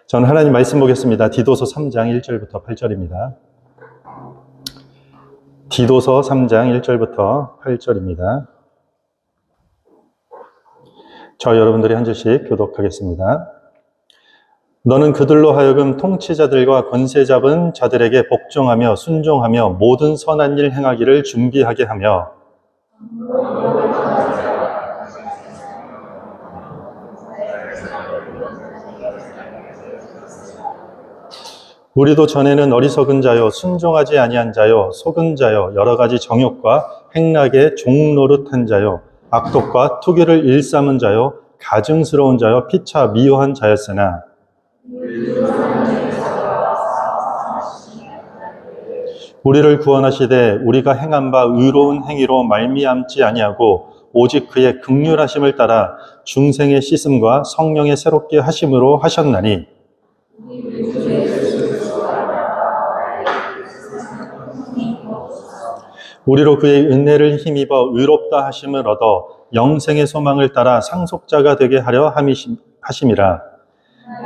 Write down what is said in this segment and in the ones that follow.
저는 하나님 말씀 보겠습니다. 디도서 3장 1절부터 8절입니다. 디도서 3장 1절부터 8절입니다. 저 여러분들이 한 절씩 교독하겠습니다. 너는 그들로 하여금 통치자들과 권세 잡은 자들에게 복종하며 순종하며 모든 선한 일 행하기를 준비하게 하며 우리도 전에는 어리석은 자요 순종하지 아니한 자요 속은 자요 여러 가지 정욕과 행락의 종노릇한 자요 악독과 투기를 일삼은 자요 가증스러운 자요 피차 미워한 자였으나 우리를 구원하시되 우리가 행한 바 의로운 행위로 말미암지 아니하고 오직 그의 긍휼하심을 따라 중생의 씻음과 성령의 새롭게 하심으로 하셨나니 우리로 그의 은혜를 힘입어 의롭다 하심을 얻어 영생의 소망을 따라 상속자가 되게 하려 하심이라.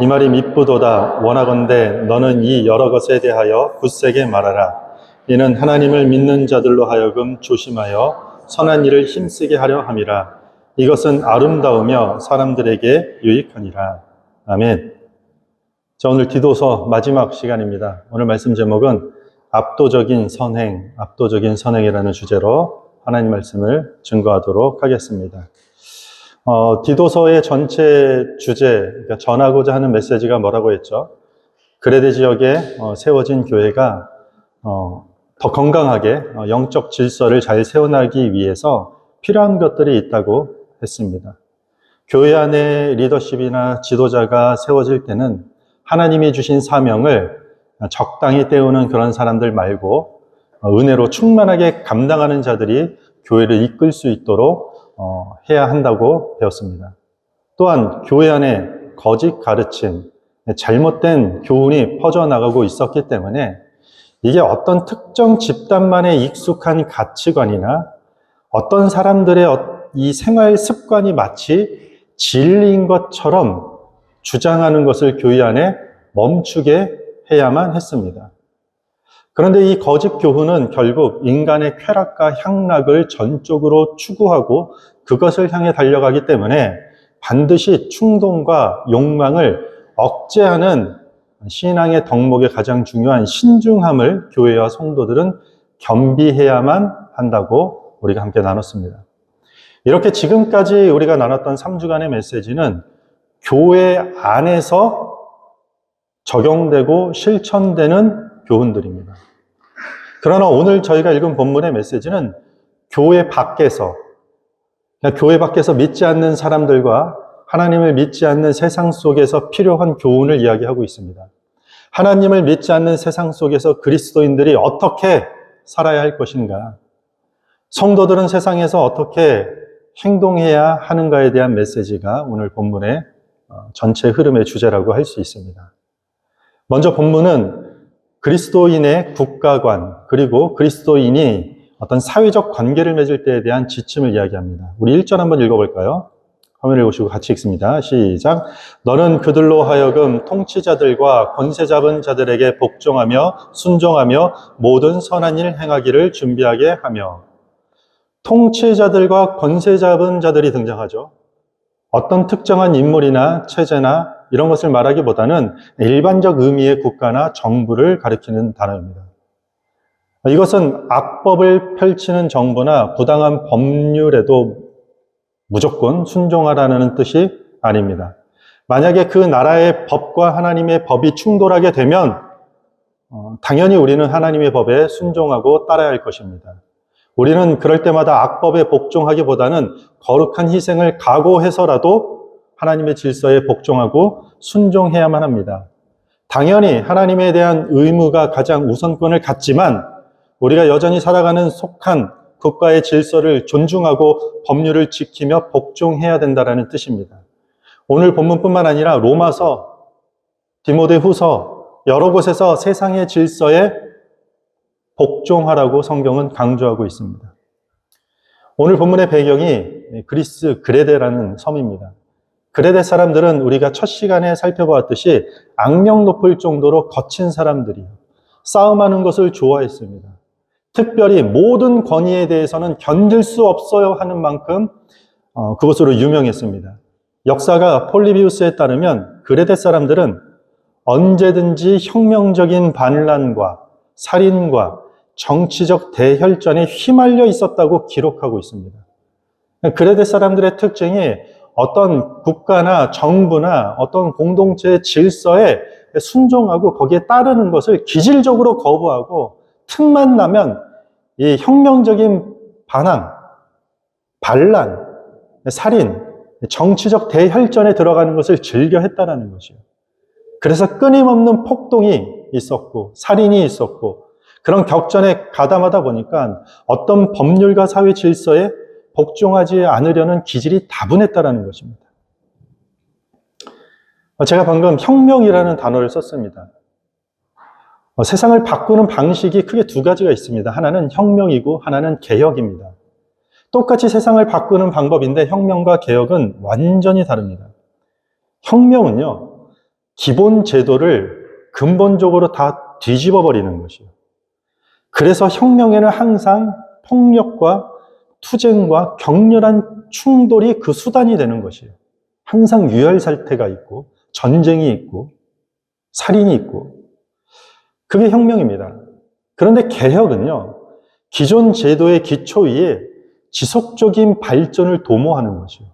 이 말이 미쁘도다. 원하건대 너는 이 여러 것에 대하여 굳세게 말하라. 이는 하나님을 믿는 자들로 하여금 조심하여 선한 일을 힘쓰게 하려 함이라. 이것은 아름다우며 사람들에게 유익하니라. 아멘. 자, 오늘 디도서 마지막 시간입니다. 오늘 말씀 제목은 압도적인 선행이라는 주제로 하나님 말씀을 증거하도록 하겠습니다. 디도서의 전체 주제, 그러니까 전하고자 하는 메시지가 뭐라고 했죠? 그레데 지역에 세워진 교회가 더 건강하게 영적 질서를 잘 세워나가기 위해서 필요한 것들이 있다고 했습니다. 교회 안에 리더십이나 지도자가 세워질 때는 하나님이 주신 사명을 적당히 때우는 그런 사람들 말고 은혜로 충만하게 감당하는 자들이 교회를 이끌 수 있도록 해야 한다고 배웠습니다. 또한 교회 안에 거짓 가르침, 잘못된 교훈이 퍼져나가고 있었기 때문에 이게 어떤 특정 집단만의 익숙한 가치관이나 어떤 사람들의 이 생활 습관이 마치 진리인 것처럼 주장하는 것을 교회 안에 멈추게 해야만 했습니다. 그런데 이 거짓 교훈은 결국 인간의 쾌락과 향락을 전적으로 추구하고 그것을 향해 달려가기 때문에 반드시 충동과 욕망을 억제하는 신앙의 덕목의 가장 중요한 신중함을 교회와 성도들은 겸비해야만 한다고 우리가 함께 나눴습니다. 이렇게 지금까지 우리가 나눴던 3주간의 메시지는 교회 안에서 적용되고 실천되는 교훈들입니다. 그러나 오늘 저희가 읽은 본문의 메시지는 교회 밖에서 믿지 않는 사람들과 하나님을 믿지 않는 세상 속에서 필요한 교훈을 이야기하고 있습니다. 하나님을 믿지 않는 세상 속에서 그리스도인들이 어떻게 살아야 할 것인가? 성도들은 세상에서 어떻게 행동해야 하는가에 대한 메시지가 오늘 본문의 전체 흐름의 주제라고 할 수 있습니다. 먼저 본문은 그리스도인의 국가관, 그리고 그리스도인이 어떤 사회적 관계를 맺을 때에 대한 지침을 이야기합니다. 우리 1절 한번 읽어볼까요? 화면을 보시고 같이 읽습니다. 시작. 너는 그들로 하여금 통치자들과 권세 잡은 자들에게 복종하며 순종하며 모든 선한 일 행하기를 준비하게 하며. 통치자들과 권세 잡은 자들이 등장하죠. 어떤 특정한 인물이나 체제나 이런 것을 말하기보다는 일반적 의미의 국가나 정부를 가리키는 단어입니다. 이것은 악법을 펼치는 정부나 부당한 법률에도 무조건 순종하라는 뜻이 아닙니다. 만약에 그 나라의 법과 하나님의 법이 충돌하게 되면 당연히 우리는 하나님의 법에 순종하고 따라야 할 것입니다. 우리는 그럴 때마다 악법에 복종하기보다는 거룩한 희생을 각오해서라도 하나님의 질서에 복종하고 순종해야만 합니다. 당연히 하나님에 대한 의무가 가장 우선권을 갖지만 우리가 여전히 살아가는 속한 국가의 질서를 존중하고 법률을 지키며 복종해야 된다는 뜻입니다. 오늘 본문뿐만 아니라 로마서, 디모데후서 여러 곳에서 세상의 질서에 복종하라고 성경은 강조하고 있습니다. 오늘 본문의 배경이 그리스 그레데라는 섬입니다. 그레데 사람들은 우리가 첫 시간에 살펴보았듯이 악명 높을 정도로 거친 사람들이요. 싸움하는 것을 좋아했습니다. 특별히 모든 권위에 대해서는 견딜 수 없어요 하는 만큼 그것으로 유명했습니다. 역사가 폴리비우스에 따르면 그레데 사람들은 언제든지 혁명적인 반란과 살인과 정치적 대혈전에 휘말려 있었다고 기록하고 있습니다. 그레데 사람들의 특징이 어떤 국가나 정부나 어떤 공동체의 질서에 순종하고 거기에 따르는 것을 기질적으로 거부하고 틈만 나면 이 혁명적인 반항, 반란, 살인, 정치적 대혈전에 들어가는 것을 즐겨 했다는 것이요. 그래서 끊임없는 폭동이 있었고 살인이 있었고 그런 격전에 가담하다 보니까 어떤 법률과 사회 질서에 복종하지 않으려는 기질이 다분했다는 것입니다. 제가 방금 혁명이라는 단어를 썼습니다. 세상을 바꾸는 방식이 크게 두 가지가 있습니다. 하나는 혁명이고 하나는 개혁입니다. 똑같이 세상을 바꾸는 방법인데 혁명과 개혁은 완전히 다릅니다. 혁명은요, 기본 제도를 근본적으로 다 뒤집어 버리는 것이에요. 그래서 혁명에는 항상 폭력과 투쟁과 격렬한 충돌이 그 수단이 되는 것이에요. 항상 유혈살태가 있고 전쟁이 있고 살인이 있고 그게 혁명입니다. 그런데 개혁은요, 기존 제도의 기초 위에 지속적인 발전을 도모하는 것이에요.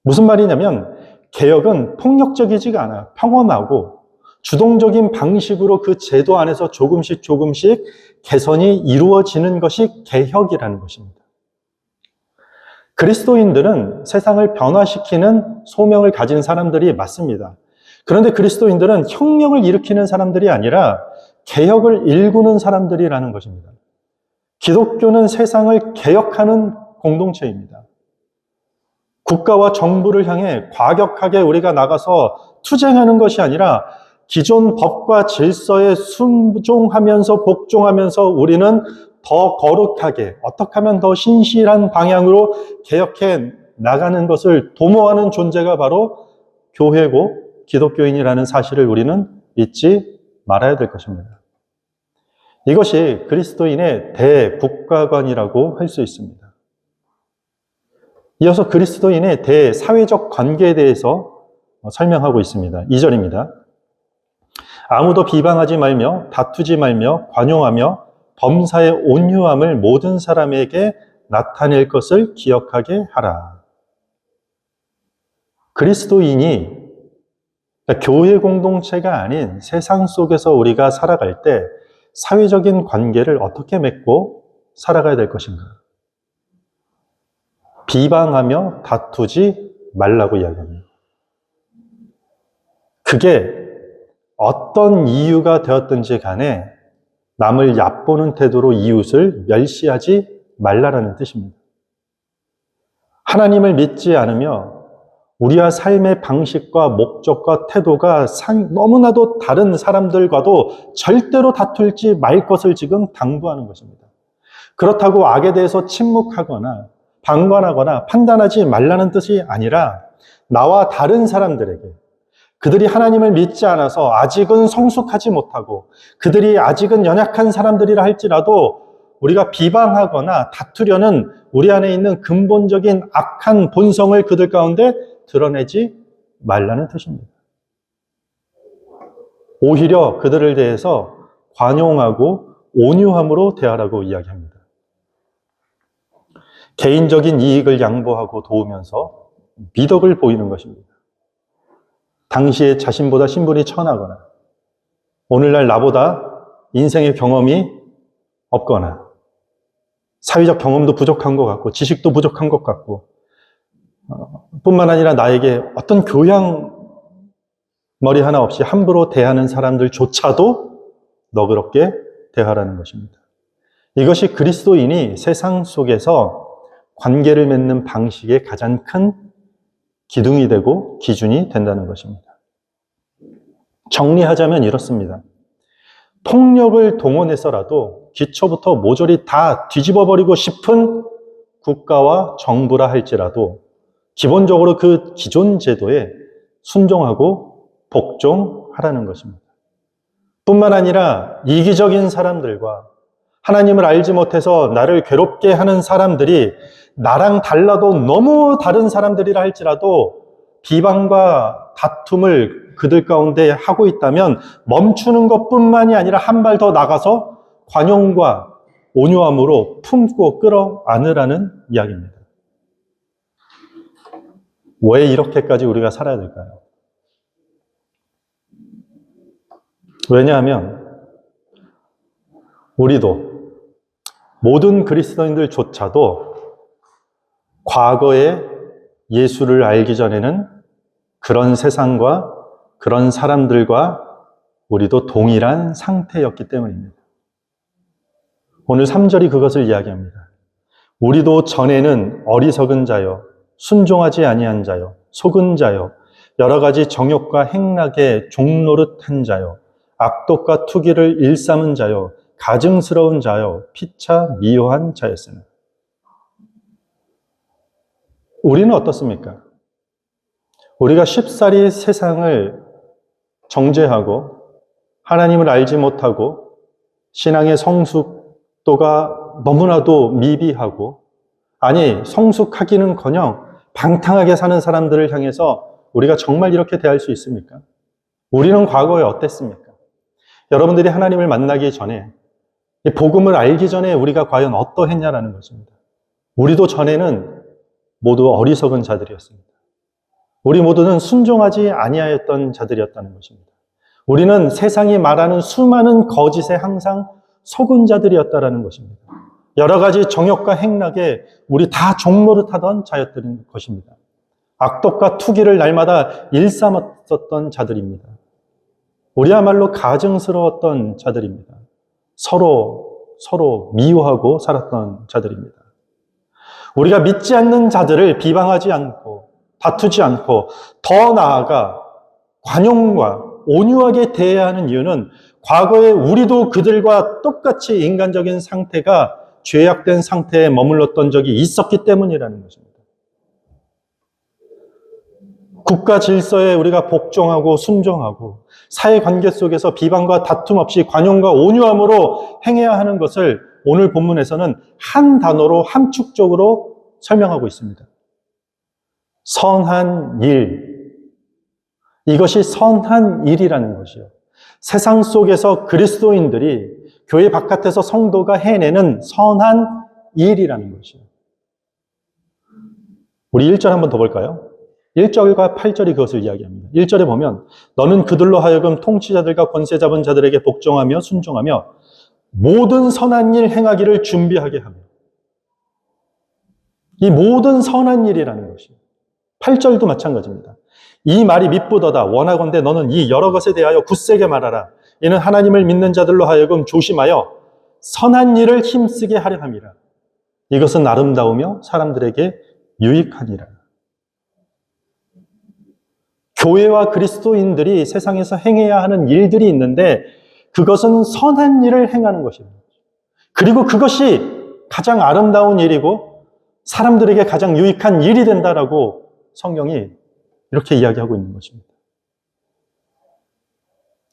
무슨 말이냐면 개혁은 폭력적이지가 않아요. 평범하고 주동적인 방식으로 그 제도 안에서 조금씩 개선이 이루어지는 것이 개혁이라는 것입니다. 그리스도인들은 세상을 변화시키는 소명을 가진 사람들이 맞습니다. 그런데 그리스도인들은 혁명을 일으키는 사람들이 아니라 개혁을 일구는 사람들이라는 것입니다. 기독교는 세상을 개혁하는 공동체입니다. 국가와 정부를 향해 과격하게 우리가 나가서 투쟁하는 것이 아니라 기존 법과 질서에 순종하면서 복종하면서 우리는 더 거룩하게 어떻게 하면 더 신실한 방향으로 개혁해 나가는 것을 도모하는 존재가 바로 교회고 기독교인이라는 사실을 우리는 잊지 말아야 될 것입니다. 이것이 그리스도인의 대국가관이라고 할 수 있습니다. 이어서 그리스도인의 대사회적 관계에 대해서 설명하고 있습니다. 2절입니다. 아무도 비방하지 말며 다투지 말며 관용하며 범사의 온유함을 모든 사람에게 나타낼 것을 기억하게 하라. 그리스도인이 그러니까 교회 공동체가 아닌 세상 속에서 우리가 살아갈 때 사회적인 관계를 어떻게 맺고 살아가야 될 것인가? 비방하며 다투지 말라고 이야기합니다. 그게 어떤 이유가 되었든지 간에 남을 얕보는 태도로 이웃을 멸시하지 말라라는 뜻입니다. 하나님을 믿지 않으며 우리와 삶의 방식과 목적과 태도가 너무나도 다른 사람들과도 절대로 다툴지 말 것을 지금 당부하는 것입니다. 그렇다고 악에 대해서 침묵하거나 방관하거나 판단하지 말라는 뜻이 아니라 나와 다른 사람들에게 그들이 하나님을 믿지 않아서 아직은 성숙하지 못하고 그들이 아직은 연약한 사람들이라 할지라도 우리가 비방하거나 다투려는 우리 안에 있는 근본적인 악한 본성을 그들 가운데 드러내지 말라는 뜻입니다. 오히려 그들을 대해서 관용하고 온유함으로 대하라고 이야기합니다. 개인적인 이익을 양보하고 도우면서 미덕을 보이는 것입니다. 당시에 자신보다 신분이 천하거나 오늘날 나보다 인생의 경험이 없거나 사회적 경험도 부족한 것 같고 지식도 부족한 것 같고 뿐만 아니라 나에게 어떤 교양 머리 하나 없이 함부로 대하는 사람들조차도 너그럽게 대하라는 것입니다. 이것이 그리스도인이 세상 속에서 관계를 맺는 방식의 가장 큰 기둥이 되고 기준이 된다는 것입니다. 정리하자면 이렇습니다. 폭력을 동원해서라도 기초부터 모조리 다 뒤집어버리고 싶은 국가와 정부라 할지라도 기본적으로 그 기존 제도에 순종하고 복종하라는 것입니다. 뿐만 아니라 이기적인 사람들과 하나님을 알지 못해서 나를 괴롭게 하는 사람들이 나랑 달라도 너무 다른 사람들이라 할지라도 비방과 다툼을 그들 가운데 하고 있다면 멈추는 것뿐만이 아니라 한 발 더 나가서 관용과 온유함으로 품고 끌어안으라는 이야기입니다. 왜 이렇게까지 우리가 살아야 될까요? 왜냐하면 우리도 모든 그리스도인들조차도 과거에 예수를 알기 전에는 그런 세상과 그런 사람들과 우리도 동일한 상태였기 때문입니다. 오늘 3절이 그것을 이야기합니다. 우리도 전에는 어리석은 자요, 순종하지 아니한 자요, 속은 자요, 여러 가지 정욕과 행락에 종노릇한 자요, 악독과 투기를 일삼은 자요, 가증스러운 자요, 피차 미워한 자였으나. 우리는 어떻습니까? 우리가 쉽사리 세상을 정죄하고 하나님을 알지 못하고 신앙의 성숙도가 너무나도 미비하고, 아니 성숙하기는커녕 방탕하게 사는 사람들을 향해서 우리가 정말 이렇게 대할 수 있습니까? 우리는 과거에 어땠습니까? 여러분들이 하나님을 만나기 전에, 이 복음을 알기 전에 우리가 과연 어떠했냐라는 것입니다. 우리도 전에는 모두 어리석은 자들이었습니다. 우리 모두는 순종하지 아니하였던 자들이었다는 것입니다. 우리는 세상이 말하는 수많은 거짓에 항상 속은 자들이었다는 것입니다. 여러 가지 정욕과 행락에 우리 다 종노릇하던 자였던 것입니다. 악독과 투기를 날마다 일삼았었던 자들입니다. 우리야말로 가증스러웠던 자들입니다. 서로 미워하고 살았던 자들입니다. 우리가 믿지 않는 자들을 비방하지 않고 다투지 않고 더 나아가 관용과 온유하게 대해야 하는 이유는 과거에 우리도 그들과 똑같이 인간적인 상태가 죄악된 상태에 머물렀던 적이 있었기 때문이라는 것입니다. 국가 질서에 우리가 복종하고 순종하고 사회관계 속에서 비방과 다툼 없이 관용과 온유함으로 행해야 하는 것을 오늘 본문에서는 한 단어로 함축적으로 설명하고 있습니다. 선한 일. 이것이 선한 일이라는 것이요. 세상 속에서 그리스도인들이 교회 바깥에서 성도가 해내는 선한 일이라는 것이요. 우리 1절 한번 더 볼까요? 1절과 8절이 그것을 이야기합니다. 1절에 보면 너는 그들로 하여금 통치자들과 권세 잡은 자들에게 복종하며 순종하며 모든 선한 일 행하기를 준비하게 하며. 이 모든 선한 일이라는 것이요. 8절도 마찬가지입니다. 이 말이 미쁘도다. 원하건대 너는 이 여러 것에 대하여 굳세게 말하라. 이는 하나님을 믿는 자들로 하여금 조심하여 선한 일을 힘쓰게 하려 함이라. 이것은 아름다우며 사람들에게 유익하니라. 교회와 그리스도인들이 세상에서 행해야 하는 일들이 있는데 그것은 선한 일을 행하는 것입니다. 그리고 그것이 가장 아름다운 일이고 사람들에게 가장 유익한 일이 된다라고 성경이 이렇게 이야기하고 있는 것입니다.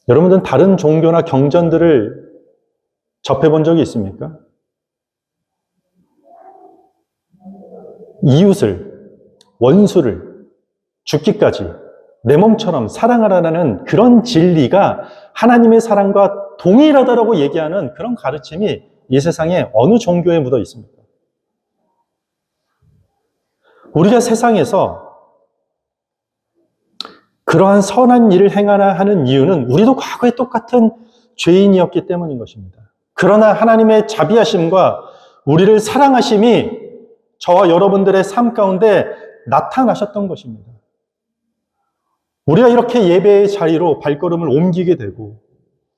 여러분들은 다른 종교나 경전들을 접해본 적이 있습니까? 이웃을, 원수를 죽기까지 내 몸처럼 사랑하라는 그런 진리가 하나님의 사랑과 동일하다라고 얘기하는 그런 가르침이 이 세상에 어느 종교에 묻어 있습니까? 우리가 세상에서 그러한 선한 일을 행하라 하는 이유는 우리도 과거에 똑같은 죄인이었기 때문인 것입니다. 그러나 하나님의 자비하심과 우리를 사랑하심이 저와 여러분들의 삶 가운데 나타나셨던 것입니다. 우리가 이렇게 예배의 자리로 발걸음을 옮기게 되고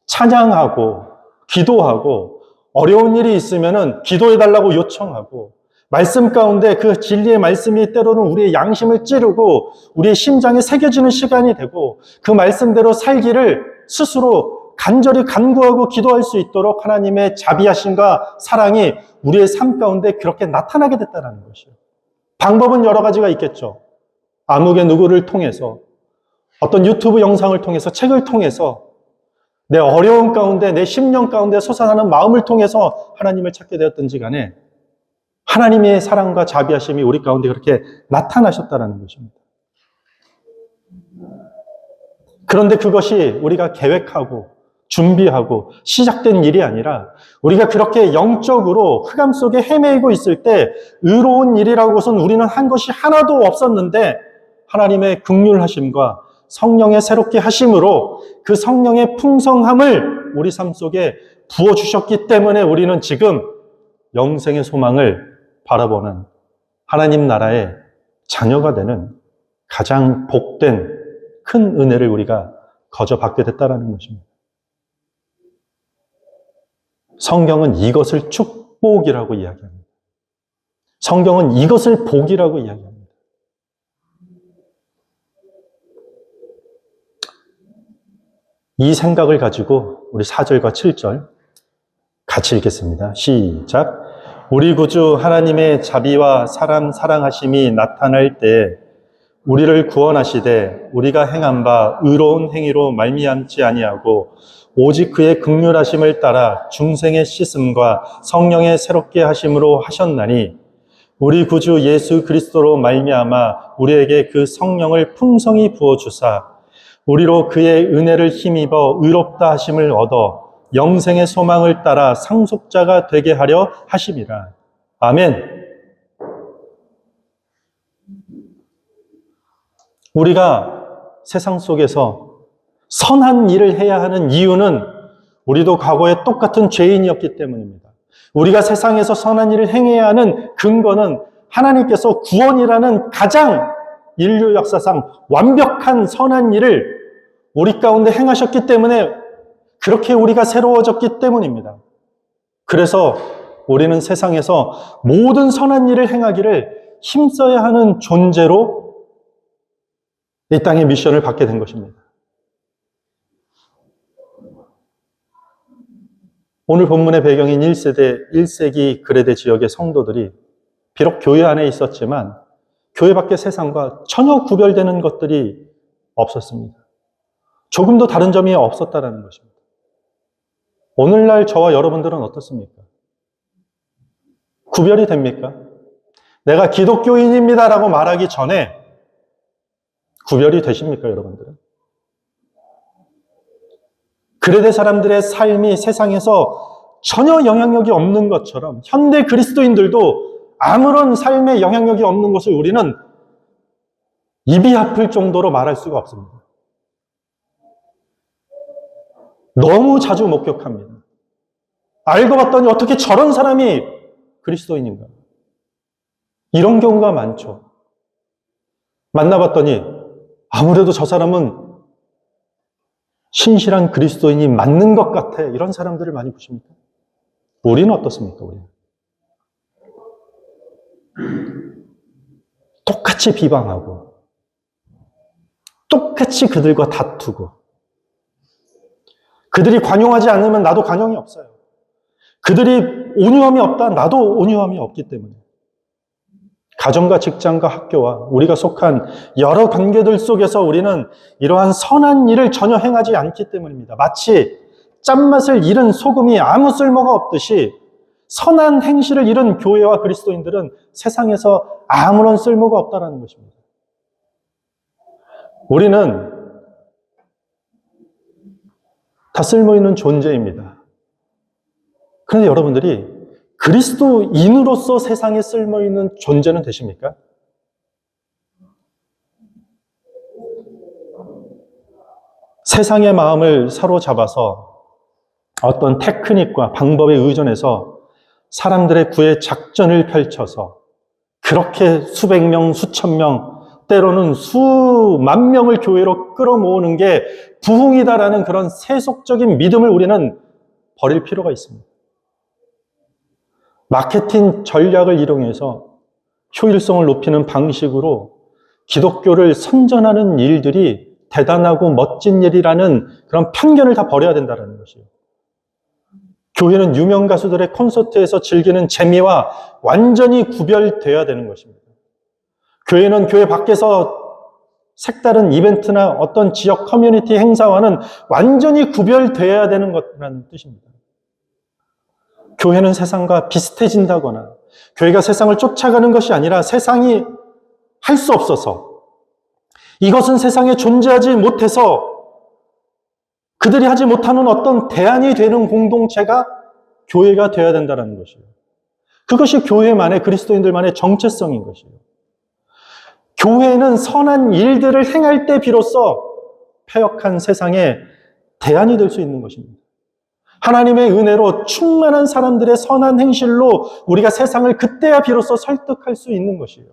찬양하고 기도하고 어려운 일이 있으면 기도해달라고 요청하고 말씀 가운데 그 진리의 말씀이 때로는 우리의 양심을 찌르고 우리의 심장에 새겨지는 시간이 되고 그 말씀대로 살기를 스스로 간절히 간구하고 기도할 수 있도록 하나님의 자비하심과 사랑이 우리의 삶 가운데 그렇게 나타나게 됐다는 것이요. 방법은 여러 가지가 있겠죠. 아무개 누구를 통해서, 어떤 유튜브 영상을 통해서, 책을 통해서, 내 어려움 가운데, 내 심령 가운데 솟아나는 마음을 통해서 하나님을 찾게 되었든지 간에 하나님의 사랑과 자비하심이 우리 가운데 그렇게 나타나셨다는 것입니다. 그런데 그것이 우리가 계획하고 준비하고 시작된 일이 아니라 우리가 그렇게 영적으로 흑암 속에 헤매이고 있을 때 의로운 일이라고선 우리는 한 것이 하나도 없었는데 하나님의 긍휼하심과 성령의 새롭게 하심으로 그 성령의 풍성함을 우리 삶 속에 부어주셨기 때문에 우리는 지금 영생의 소망을 바라보는 하나님 나라의 자녀가 되는 가장 복된 큰 은혜를 우리가 거저 받게 됐다는 것입니다. 성경은 이것을 축복이라고 이야기합니다. 성경은 이것을 복이라고 이야기합니다. 이 생각을 가지고 우리 4절과 7절 같이 읽겠습니다. 시작. 우리 구주 하나님의 자비와 사람 사랑하심이 나타날 때 우리를 구원하시되 우리가 행한 바 의로운 행위로 말미암지 아니하고 오직 그의 긍휼하심을 따라 중생의 씻음과 성령의 새롭게 하심으로 하셨나니 우리 구주 예수 그리스도로 말미암아 우리에게 그 성령을 풍성히 부어 주사 우리로 그의 은혜를 힘입어 의롭다 하심을 얻어 영생의 소망을 따라 상속자가 되게 하려 하심이라. 아멘. 우리가 세상 속에서 선한 일을 해야 하는 이유는 우리도 과거에 똑같은 죄인이었기 때문입니다. 우리가 세상에서 선한 일을 행해야 하는 근거는 하나님께서 구원이라는 가장 인류 역사상 완벽한 선한 일을 우리 가운데 행하셨기 때문에 그렇게 우리가 새로워졌기 때문입니다. 그래서 우리는 세상에서 모든 선한 일을 행하기를 힘써야 하는 존재로 이 땅의 미션을 받게 된 것입니다. 오늘 본문의 배경인 1세기 그레데 지역의 성도들이 비록 교회 안에 있었지만 교회 밖의 세상과 전혀 구별되는 것들이 없었습니다. 조금도 다른 점이 없었다는 것입니다. 오늘날 저와 여러분들은 어떻습니까? 구별이 됩니까? 내가 기독교인입니다라고 말하기 전에 구별이 되십니까, 여러분들은? 그레데 사람들의 삶이 세상에서 전혀 영향력이 없는 것처럼 현대 그리스도인들도 아무런 삶에 영향력이 없는 것을 우리는 입이 아플 정도로 말할 수가 없습니다. 너무 자주 목격합니다. 알고 봤더니 어떻게 저런 사람이 그리스도인인가? 이런 경우가 많죠. 만나봤더니 아무래도 저 사람은 신실한 그리스도인이 맞는 것 같아. 이런 사람들을 많이 보십니까? 우리는 어떻습니까? 우리는 똑같이 비방하고 똑같이 그들과 다투고 그들이 관용하지 않으면 나도 관용이 없어요. 그들이 온유함이 없다. 나도 온유함이 없기 때문에 가정과 직장과 학교와 우리가 속한 여러 관계들 속에서 우리는 이러한 선한 일을 전혀 행하지 않기 때문입니다. 마치 짠맛을 잃은 소금이 아무 쓸모가 없듯이 선한 행실을 잃은 교회와 그리스도인들은 세상에서 아무런 쓸모가 없다는 것입니다. 우리는 다 쓸모있는 존재입니다. 그런데 여러분들이 그리스도인으로서 세상에 쓸모있는 존재는 되십니까? 세상의 마음을 사로잡아서 어떤 테크닉과 방법에 의존해서 사람들의 구애 작전을 펼쳐서 그렇게 수백 명, 수천 명, 때로는 수만 명을 교회로 끌어모으는 게 부흥이다라는 그런 세속적인 믿음을 우리는 버릴 필요가 있습니다. 마케팅 전략을 이용해서 효율성을 높이는 방식으로 기독교를 선전하는 일들이 대단하고 멋진 일이라는 그런 편견을 다 버려야 된다는 것이에요. 교회는 유명 가수들의 콘서트에서 즐기는 재미와 완전히 구별되어야 되는 것입니다. 교회는 교회 밖에서 색다른 이벤트나 어떤 지역 커뮤니티 행사와는 완전히 구별되어야 되는 것이라는 뜻입니다. 교회는 세상과 비슷해진다거나 교회가 세상을 쫓아가는 것이 아니라 세상이 할 수 없어서 이것은 세상에 존재하지 못해서 그들이 하지 못하는 어떤 대안이 되는 공동체가 교회가 되어야 된다는 것이에요. 그것이 교회만의 그리스도인들만의 정체성인 것이에요. 교회는 선한 일들을 행할 때 비로소 패역한 세상에 대안이 될 수 있는 것입니다. 하나님의 은혜로 충만한 사람들의 선한 행실로 우리가 세상을 그때야 비로소 설득할 수 있는 것이에요.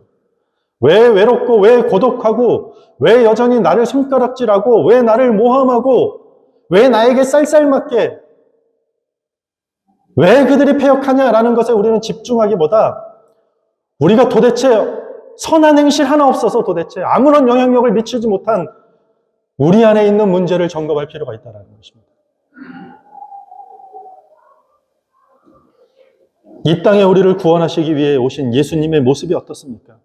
왜 외롭고 왜 고독하고 왜 여전히 나를 손가락질하고 왜 나를 모함하고 왜 나에게 쌀쌀맞게 왜 그들이 패역하냐라는 것에 우리는 집중하기보다 우리가 도대체 선한 행실 하나 없어서 도대체 아무런 영향력을 미치지 못한 우리 안에 있는 문제를 점검할 필요가 있다는 것입니다. 이 땅에 우리를 구원하시기 위해 오신 예수님의 모습이 어떻습니까?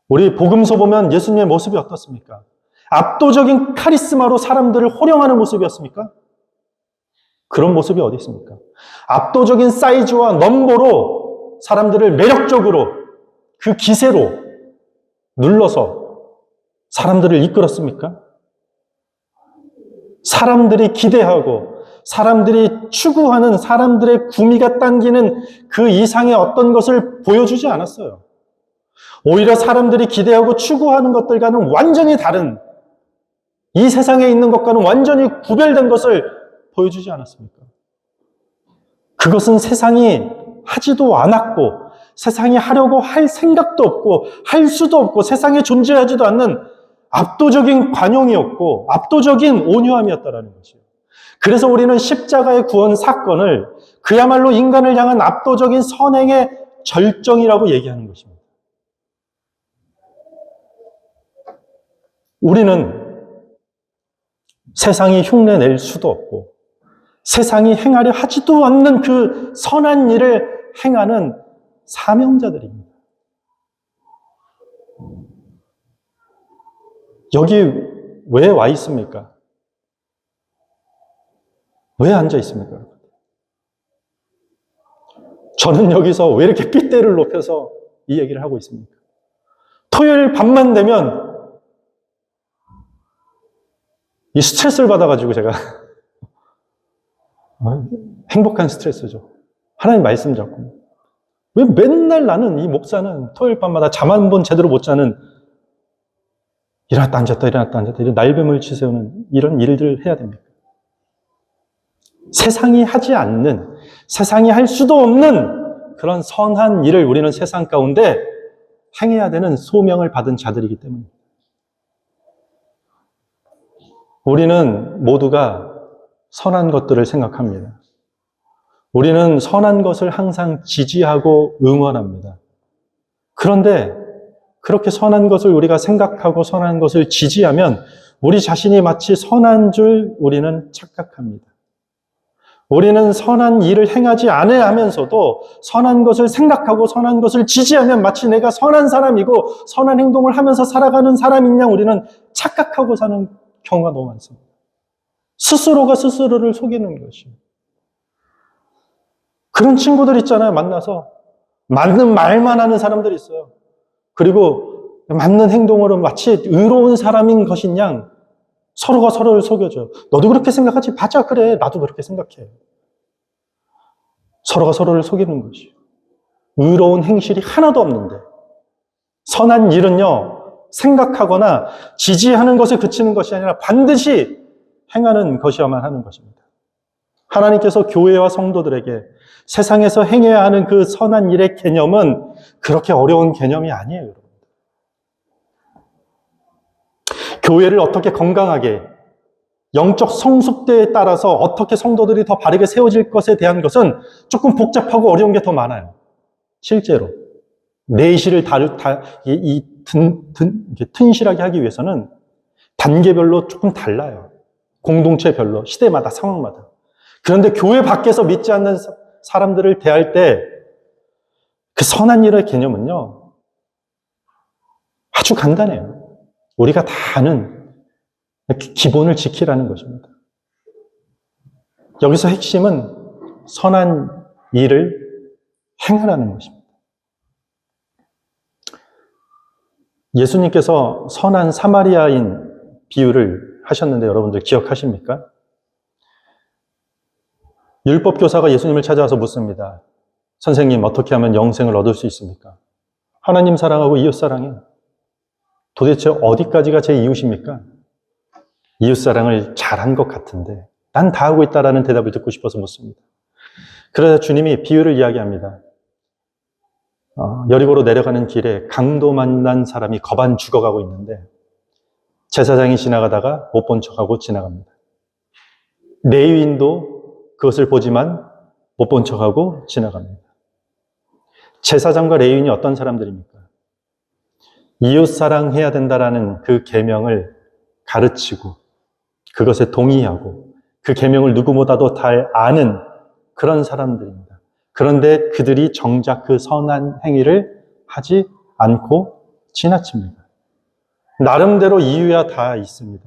우리 복음서 보면 예수님의 모습이 어떻습니까? 압도적인 카리스마로 사람들을 호령하는 모습이었습니까? 그런 모습이 어디 있습니까? 압도적인 사이즈와 넘버로 사람들을 매력적으로 그 기세로 눌러서 사람들을 이끌었습니까? 사람들이 기대하고 사람들이 추구하는 사람들의 구미가 당기는 그 이상의 어떤 것을 보여주지 않았어요. 오히려 사람들이 기대하고 추구하는 것들과는 완전히 다른 이 세상에 있는 것과는 완전히 구별된 것을 보여주지 않았습니까? 그것은 세상이 하지도 않았고 세상이 하려고 할 생각도 없고 할 수도 없고 세상에 존재하지도 않는 압도적인 관용이었고 압도적인 온유함이었다라는 것이에요. 그래서 우리는 십자가의 구원 사건을 그야말로 인간을 향한 압도적인 선행의 절정이라고 얘기하는 것입니다. 우리는 세상이 흉내낼 수도 없고 세상이 행하려 하지도 않는 그 선한 일을 행하는 사명자들입니다. 여기 왜 와 있습니까? 왜 앉아 있습니까? 저는 여기서 왜 이렇게 핏대를 높여서 이 얘기를 하고 있습니까? 토요일 밤만 되면 이 스트레스를 받아가지고 제가 행복한 스트레스죠. 하나님 말씀 잡고 왜 맨날 나는 이 목사는 토요일 밤마다 잠 한 번 제대로 못 자는 일어났다 앉았다 일어났다 앉았다 이런 날뱀을 치세우는 이런 일들을 해야 됩니까? 세상이 하지 않는 세상이 할 수도 없는 그런 선한 일을 우리는 세상 가운데 행해야 되는 소명을 받은 자들이기 때문입니다. 우리는 모두가 선한 것들을 생각합니다. 우리는 선한 것을 항상 지지하고 응원합니다. 그런데 그렇게 선한 것을 우리가 생각하고 선한 것을 지지하면 우리 자신이 마치 선한 줄 우리는 착각합니다. 우리는 선한 일을 행하지 않아야 하면서도 선한 것을 생각하고 선한 것을 지지하면 마치 내가 선한 사람이고 선한 행동을 하면서 살아가는 사람인 양 우리는 착각하고 사는 경우가 너무 많습니다. 스스로가 스스로를 속이는 것이에요. 그런 친구들 있잖아요. 만나서 맞는 말만 하는 사람들이 있어요. 그리고 맞는 행동으로 마치 의로운 사람인 것인 양 서로가 서로를 속여줘요. 너도 그렇게 생각하지? 맞아, 그래. 나도 그렇게 생각해. 서로가 서로를 속이는 것이에요. 의로운 행실이 하나도 없는데 선한 일은요, 생각하거나 지지하는 것에 그치는 것이 아니라 반드시 행하는 것이어야만 하는 것입니다. 하나님께서 교회와 성도들에게 세상에서 행해야 하는 그 선한 일의 개념은 그렇게 어려운 개념이 아니에요, 여러분. 교회를 어떻게 건강하게 영적 성숙대에 따라서 어떻게 성도들이 더 바르게 세워질 것에 대한 것은 조금 복잡하고 어려운 게 더 많아요. 실제로 내실을 튼실하게 하기 위해서는 단계별로 조금 달라요. 공동체별로, 시대마다, 상황마다. 그런데 교회 밖에서 믿지 않는 사람들을 대할 때 그 선한 일의 개념은요, 아주 간단해요. 우리가 다 아는 기본을 지키라는 것입니다. 여기서 핵심은 선한 일을 행하라는 것입니다. 예수님께서 선한 사마리아인 비유를 하셨는데 여러분들 기억하십니까? 율법교사가 예수님을 찾아와서 묻습니다. 선생님, 어떻게 하면 영생을 얻을 수 있습니까? 하나님 사랑하고 이웃 사랑해. 도대체 어디까지가 제 이웃입니까? 이웃 사랑을 잘한 것 같은데 난 다 하고 있다라는 대답을 듣고 싶어서 묻습니다. 그러자 주님이 비유를 이야기합니다. 여리고로 내려가는 길에 강도 만난 사람이 거반 죽어가고 있는데 제사장이 지나가다가 못 본 척하고 지나갑니다. 레위인도 그것을 보지만 못 본 척하고 지나갑니다. 제사장과 레위인이 어떤 사람들입니까? 이웃 사랑해야 된다라는 그 계명을 가르치고 그것에 동의하고 그 계명을 누구보다도 잘 아는 그런 사람들입니다. 그런데 그들이 정작 그 선한 행위를 하지 않고 지나칩니다. 나름대로 이유야 다 있습니다.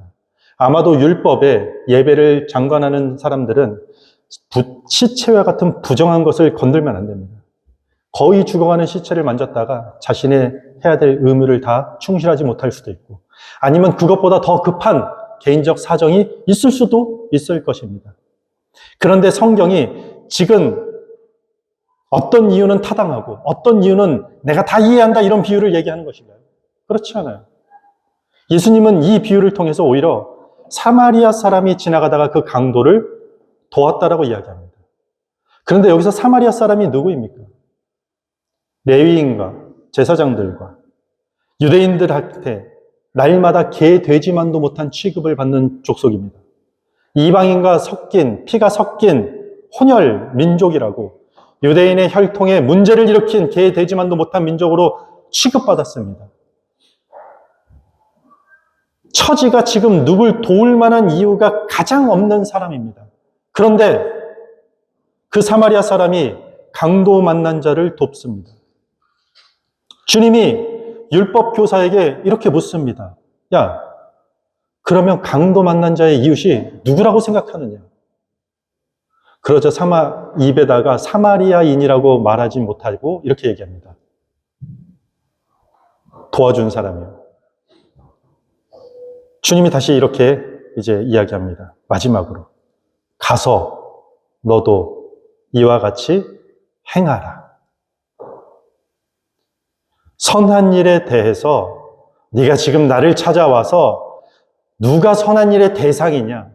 아마도 율법에 예배를 장관하는 사람들은 시체와 같은 부정한 것을 건들면 안 됩니다. 거의 죽어가는 시체를 만졌다가 자신의 해야 될 의무를 다 충실하지 못할 수도 있고 아니면 그것보다 더 급한 개인적 사정이 있을 수도 있을 것입니다. 그런데 성경이 지금 어떤 이유는 타당하고 어떤 이유는 내가 다 이해한다 이런 비유를 얘기하는 것인가요? 그렇지 않아요. 예수님은 이 비유를 통해서 오히려 사마리아 사람이 지나가다가 그 강도를 도왔다라고 이야기합니다. 그런데 여기서 사마리아 사람이 누구입니까? 레위인과 제사장들과 유대인들한테 날마다 개, 돼지만도 못한 취급을 받는 족속입니다. 이방인과 섞인, 피가 섞인 혼혈 민족이라고 유대인의 혈통에 문제를 일으킨 개, 돼지만도 못한 민족으로 취급받았습니다. 처지가 지금 누굴 도울 만한 이유가 가장 없는 사람입니다. 그런데 그 사마리아 사람이 강도 만난 자를 돕습니다. 주님이 율법 교사에게 이렇게 묻습니다. 야, 그러면 강도 만난 자의 이웃이 누구라고 생각하느냐? 그러자 입에다가 사마리아인이라고 말하지 못하고 이렇게 얘기합니다. 도와준 사람이요. 주님이 다시 이렇게 이제 이야기합니다. 마지막으로. 가서 너도 이와 같이 행하라. 선한 일에 대해서 네가 지금 나를 찾아와서 누가 선한 일의 대상이냐,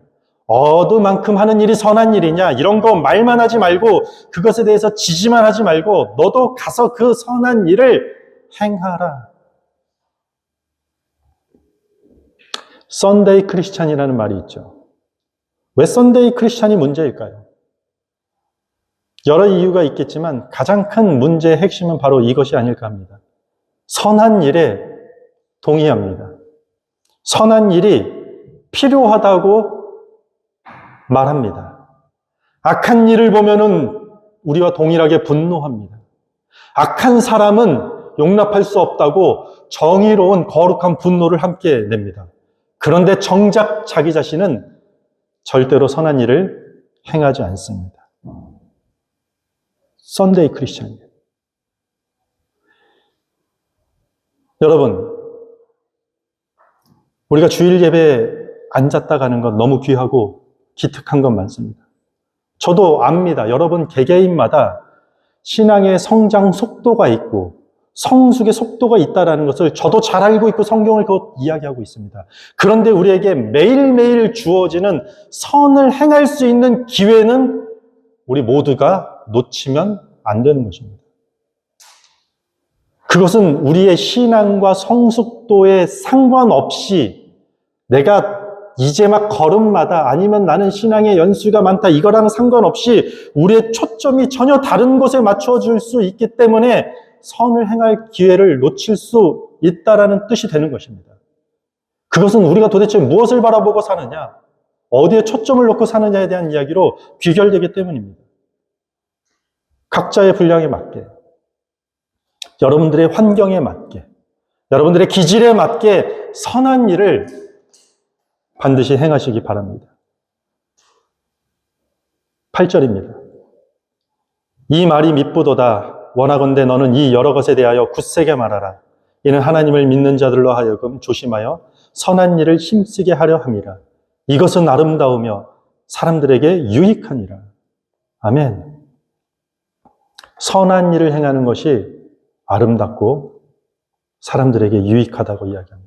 어느만큼 하는 일이 선한 일이냐 이런 거 말만 하지 말고 그것에 대해서 지지만 하지 말고 너도 가서 그 선한 일을 행하라. 썬데이 크리스찬이라는 말이 있죠. 왜 썬데이 크리스찬이 문제일까요? 여러 이유가 있겠지만 가장 큰 문제의 핵심은 바로 이것이 아닐까 합니다. 선한 일에 동의합니다. 선한 일이 필요하다고 말합니다. 악한 일을 보면은 우리와 동일하게 분노합니다. 악한 사람은 용납할 수 없다고 정의로운 거룩한 분노를 함께 냅니다. 그런데 정작 자기 자신은 절대로 선한 일을 행하지 않습니다. 썬데이 크리스찬이에요. 여러분, 우리가 주일 예배에 앉았다 가는 건 너무 귀하고 기특한 건 많습니다. 저도 압니다. 여러분 개개인마다 신앙의 성장 속도가 있고 성숙의 속도가 있다는 것을 저도 잘 알고 있고 성경을 곧 이야기하고 있습니다. 그런데 우리에게 매일매일 주어지는 선을 행할 수 있는 기회는 우리 모두가 놓치면 안 되는 것입니다. 그것은 우리의 신앙과 성숙도에 상관없이 내가 이제 막 걸음마다 아니면 나는 신앙의 연수가 많다 이거랑 상관없이 우리의 초점이 전혀 다른 곳에 맞춰줄 수 있기 때문에 선을 행할 기회를 놓칠 수 있다라는 뜻이 되는 것입니다. 그것은 우리가 도대체 무엇을 바라보고 사느냐, 어디에 초점을 놓고 사느냐에 대한 이야기로 귀결되기 때문입니다. 각자의 분량에 맞게, 여러분들의 환경에 맞게, 여러분들의 기질에 맞게 선한 일을 반드시 행하시기 바랍니다. 8절입니다. 이 말이 미쁘도다. 원하건대 너는 이 여러 것에 대하여 굳세게 말하라. 이는 하나님을 믿는 자들로 하여금 조심하여 선한 일을 힘쓰게 하려 함이라. 이것은 아름다우며 사람들에게 유익하니라. 아멘. 선한 일을 행하는 것이 아름답고 사람들에게 유익하다고 이야기합니다.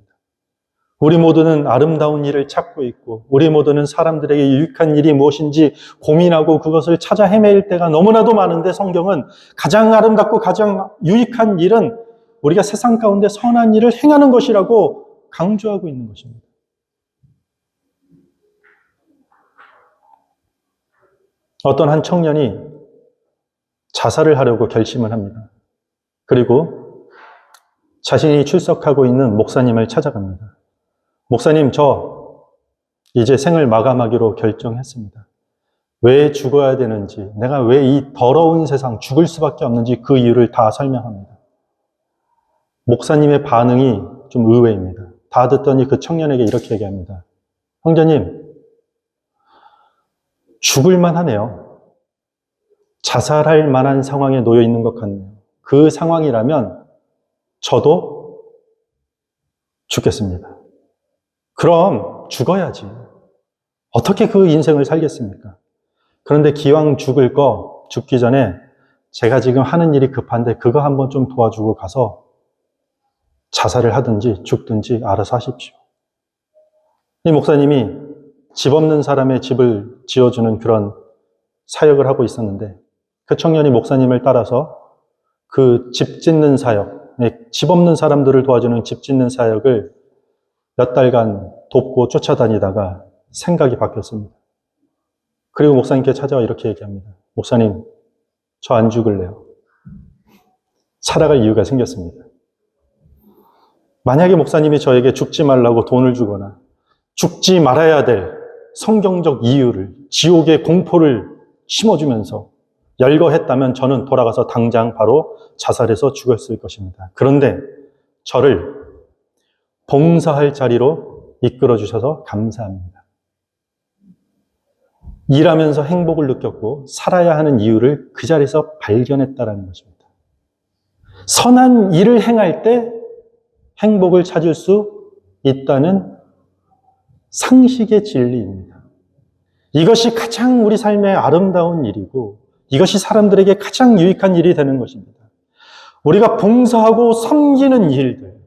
우리 모두는 아름다운 일을 찾고 있고 우리 모두는 사람들에게 유익한 일이 무엇인지 고민하고 그것을 찾아 헤매일 때가 너무나도 많은데 성경은 가장 아름답고 가장 유익한 일은 우리가 세상 가운데 선한 일을 행하는 것이라고 강조하고 있는 것입니다. 어떤 한 청년이 자살을 하려고 결심을 합니다. 그리고 자신이 출석하고 있는 목사님을 찾아갑니다. 목사님, 저 이제 생을 마감하기로 결정했습니다. 왜 죽어야 되는지, 내가 왜 이 더러운 세상 죽을 수밖에 없는지 그 이유를 다 설명합니다. 목사님의 반응이 좀 의외입니다. 다 듣더니 그 청년에게 이렇게 얘기합니다. 형제님, 죽을만 하네요. 자살할 만한 상황에 놓여 있는 것 같네요. 그 상황이라면 저도 죽겠습니다. 그럼 죽어야지. 어떻게 그 인생을 살겠습니까? 그런데 기왕 죽을 거 죽기 전에 제가 지금 하는 일이 급한데 그거 한번 좀 도와주고 가서 자살을 하든지 죽든지 알아서 하십시오. 이 목사님이 집 없는 사람의 집을 지어주는 그런 사역을 하고 있었는데 그 청년이 목사님을 따라서 그 집 짓는 사역, 집 없는 사람들을 도와주는 집 짓는 사역을 몇 달간 돕고 쫓아다니다가 생각이 바뀌었습니다. 그리고 목사님께 찾아와 이렇게 얘기합니다. 목사님, 저 안 죽을래요. 살아갈 이유가 생겼습니다. 만약에 목사님이 저에게 죽지 말라고 돈을 주거나 죽지 말아야 될 성경적 이유를, 지옥의 공포를 심어주면서 열거했다면 저는 돌아가서 당장 바로 자살해서 죽었을 것입니다. 그런데 저를 봉사할 자리로 이끌어 주셔서 감사합니다. 일하면서 행복을 느꼈고 살아야 하는 이유를 그 자리에서 발견했다는 것입니다. 선한 일을 행할 때 행복을 찾을 수 있다는 상식의 진리입니다. 이것이 가장 우리 삶의 아름다운 일이고 이것이 사람들에게 가장 유익한 일이 되는 것입니다. 우리가 봉사하고 섬기는 일들,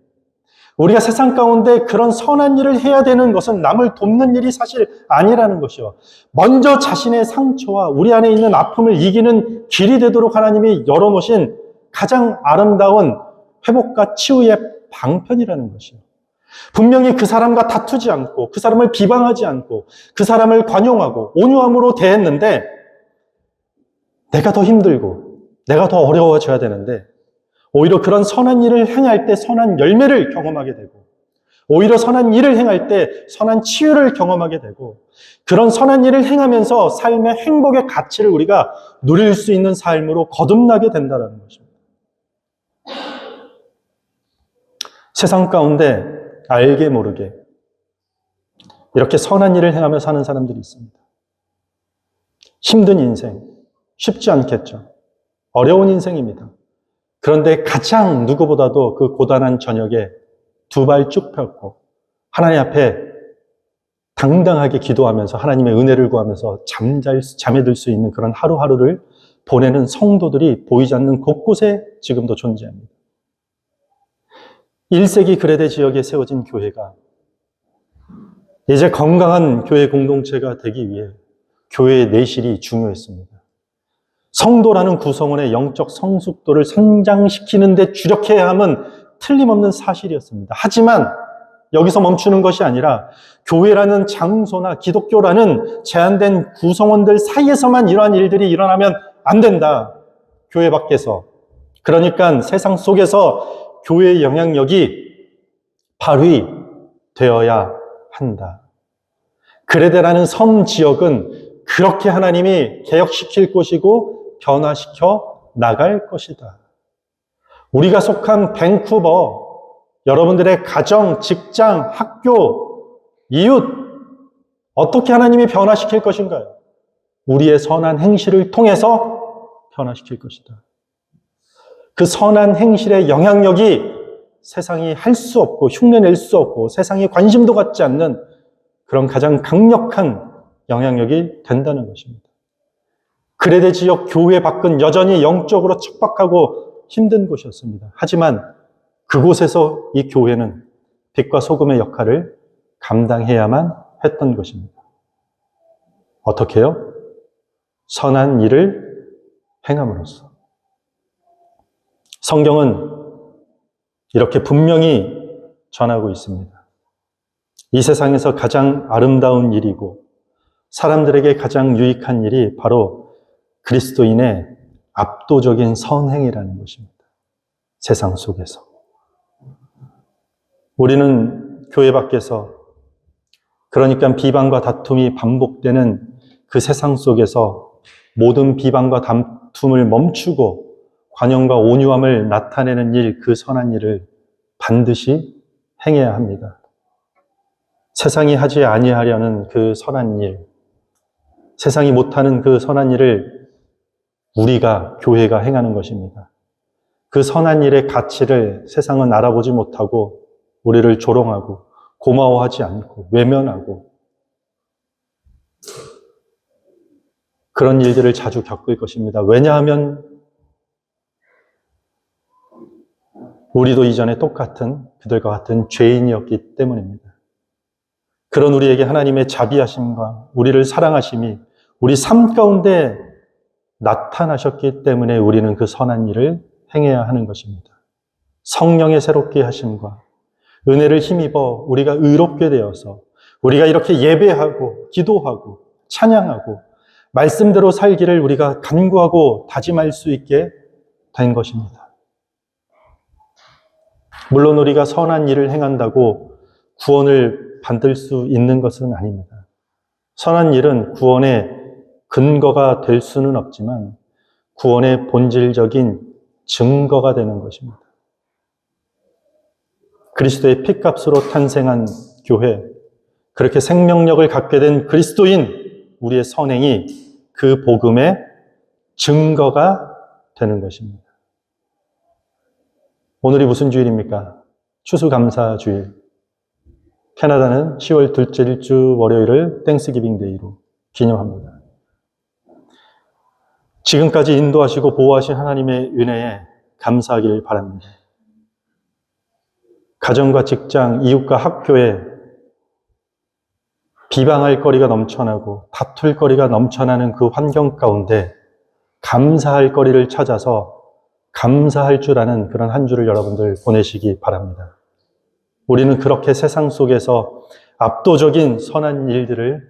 우리가 세상 가운데 그런 선한 일을 해야 되는 것은 남을 돕는 일이 사실 아니라는 것이요. 먼저 자신의 상처와 우리 안에 있는 아픔을 이기는 길이 되도록 하나님이 열어놓으신 가장 아름다운 회복과 치유의 방편이라는 것이요. 분명히 그 사람과 다투지 않고 그 사람을 비방하지 않고 그 사람을 관용하고 온유함으로 대했는데 내가 더 힘들고 내가 더 어려워져야 되는데 오히려 그런 선한 일을 행할 때 선한 열매를 경험하게 되고 오히려 선한 일을 행할 때 선한 치유를 경험하게 되고 그런 선한 일을 행하면서 삶의 행복의 가치를 우리가 누릴 수 있는 삶으로 거듭나게 된다는 것입니다. 세상 가운데 알게 모르게 이렇게 선한 일을 행하며 사는 사람들이 있습니다. 힘든 인생, 쉽지 않겠죠. 어려운 인생입니다. 그런데 가장 누구보다도 그 고단한 저녁에 두 발 쭉 펴고 하나님 앞에 당당하게 기도하면서 하나님의 은혜를 구하면서 잠에 들 수 있는 그런 하루하루를 보내는 성도들이 보이지 않는 곳곳에 지금도 존재합니다. 1세기 그레데 지역에 세워진 교회가 이제 건강한 교회 공동체가 되기 위해 교회의 내실이 중요했습니다. 성도라는 구성원의 영적 성숙도를 성장시키는 데 주력해야 함은 틀림없는 사실이었습니다. 하지만 여기서 멈추는 것이 아니라 교회라는 장소나 기독교라는 제한된 구성원들 사이에서만 이러한 일들이 일어나면 안 된다. 교회 밖에서. 그러니까 세상 속에서 교회의 영향력이 발휘되어야 한다. 그레데라는 섬 지역은 그렇게 하나님이 개혁시킬 곳이고 변화시켜 나갈 것이다. 우리가 속한 밴쿠버, 여러분들의 가정, 직장, 학교, 이웃, 어떻게 하나님이 변화시킬 것인가요? 우리의 선한 행실을 통해서 변화시킬 것이다. 그 선한 행실의 영향력이 세상이 할 수 없고 흉내낼 수 없고 세상이 관심도 갖지 않는 그런 가장 강력한 영향력이 된다는 것입니다. 그레데 지역 교회 밖은 여전히 영적으로 척박하고 힘든 곳이었습니다. 하지만 그곳에서 이 교회는 빛과 소금의 역할을 감당해야만 했던 것입니다. 어떻게 해요? 선한 일을 행함으로써. 성경은 이렇게 분명히 전하고 있습니다. 이 세상에서 가장 아름다운 일이고 사람들에게 가장 유익한 일이 바로 그리스도인의 압도적인 선행이라는 것입니다. 세상 속에서. 우리는 교회 밖에서, 그러니까 비방과 다툼이 반복되는 그 세상 속에서 모든 비방과 다툼을 멈추고 관용과 온유함을 나타내는 일, 그 선한 일을 반드시 행해야 합니다. 세상이 하지 아니하려는 그 선한 일, 세상이 못하는 그 선한 일을 우리가, 교회가 행하는 것입니다. 그 선한 일의 가치를 세상은 알아보지 못하고 우리를 조롱하고 고마워하지 않고 외면하고 그런 일들을 자주 겪을 것입니다. 왜냐하면 우리도 이전에 똑같은 그들과 같은 죄인이었기 때문입니다. 그런 우리에게 하나님의 자비하심과 우리를 사랑하심이 우리 삶 가운데 나타나셨기 때문에 우리는 그 선한 일을 행해야 하는 것입니다. 성령의 새롭게 하심과 은혜를 힘입어 우리가 의롭게 되어서 우리가 이렇게 예배하고 기도하고 찬양하고 말씀대로 살기를 우리가 간구하고 다짐할 수 있게 된 것입니다. 물론 우리가 선한 일을 행한다고 구원을 받을 수 있는 것은 아닙니다. 선한 일은 구원의 근거가 될 수는 없지만 구원의 본질적인 증거가 되는 것입니다. 그리스도의 핏값으로 탄생한 교회, 그렇게 생명력을 갖게 된 그리스도인, 우리의 선행이 그 복음의 증거가 되는 것입니다. 오늘이 무슨 주일입니까? 추수감사주일. 캐나다는 10월 둘째 주 월요일을 땡스기빙 데이로 기념합니다. 지금까지 인도하시고 보호하신 하나님의 은혜에 감사하길 바랍니다. 가정과 직장, 이웃과 학교에 비방할 거리가 넘쳐나고 다툴 거리가 넘쳐나는 그 환경 가운데 감사할 거리를 찾아서 감사할 줄 아는 그런 한 주를 여러분들 보내시기 바랍니다. 우리는 그렇게 세상 속에서 압도적인 선한 일들을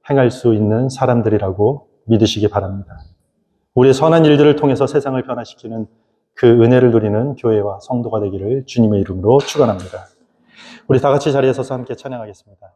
행할 수 있는 사람들이라고 믿으시기 바랍니다. 우리의 선한 일들을 통해서 세상을 변화시키는 그 은혜를 누리는 교회와 성도가 되기를 주님의 이름으로 축원합니다. 우리 다 같이 자리에 서서 함께 찬양하겠습니다.